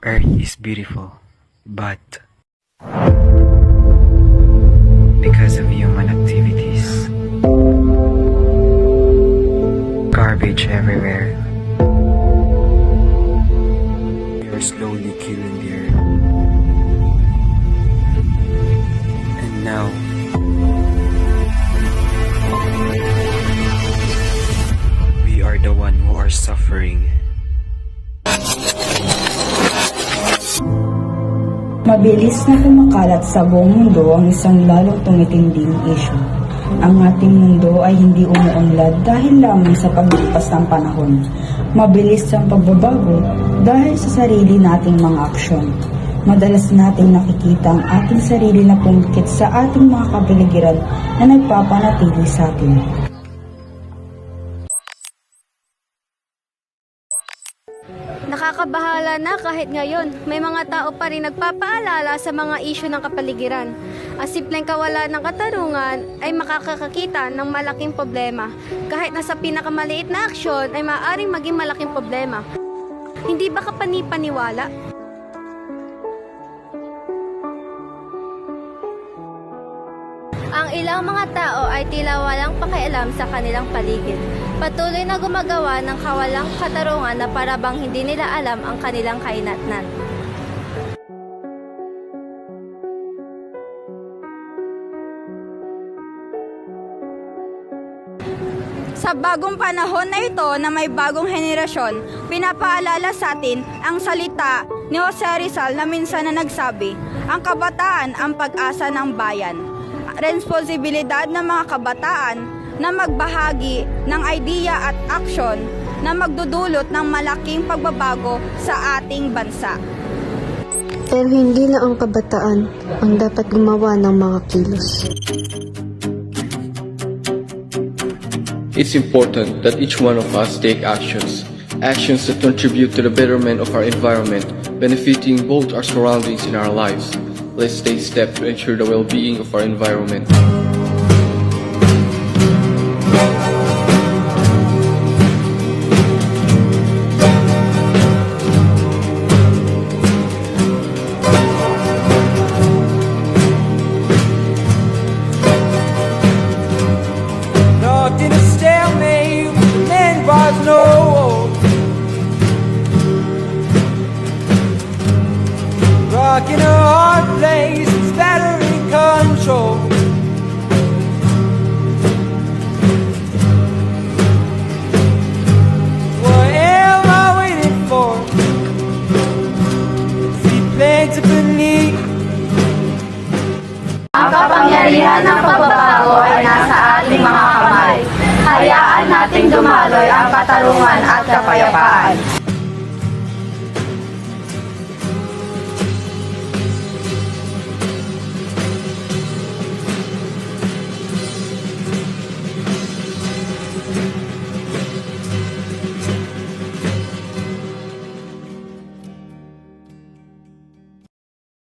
Earth is beautiful, but because of human activities, garbage everywhere, we are slowly killing the earth. And now, we are the one who are suffering. Mabilis na kumakalat sa buong mundo ang isang lalong tumitinding issue. Ang ating mundo ay hindi umuunlad dahil lamang sa paglipas ng panahon. Mabilis ang pagbabago dahil sa sarili nating mga aksyon. Madalas nating nakikita ang ating sarili na pumikit sa ating mga kapaligiran na nagpapanatili sa atin. Nakakabahala na kahit ngayon, may mga tao pa rin nagpapaalala sa mga isyu ng kapaligiran. Ang simpleng kawalan ng katarungan ay makakakita ng malaking problema. Kahit na sa pinakamaliit na aksyon ay maaaring maging malaking problema. Hindi ba kapani-paniwala? Ang ilang mga tao ay tila walang pakialam sa kanilang paligid. Patuloy na gumagawa ng kawalang katarungan na para bang hindi nila alam ang kanilang kainatnan. Sa bagong panahon na ito na may bagong henerasyon, pinapaalala sa atin ang salita ni Jose Rizal na minsan na nagsabi, ang kabataan ang pag-asa ng bayan. Responsibilidad ng mga kabataan na magbahagi ng idea at aksyon na magdudulot ng malaking pagbabago sa ating bansa. Pero hindi lang ang kabataan ang dapat gumawa ng mga kilos. It's important that each one of us take actions that contribute to the betterment of our environment, benefiting both our surroundings and our lives. Let's take steps to ensure the well-being of our environment. Locked in a stalemate with the men was no hope. Rock in a hard place, it's battery control. What am I waiting for? Seaplanes are beneath. Ang kapangyarihan ng pagbabago ay nasa ating mga kamay. Hayaan nating dumaloy ang katarungan at kapayapaan.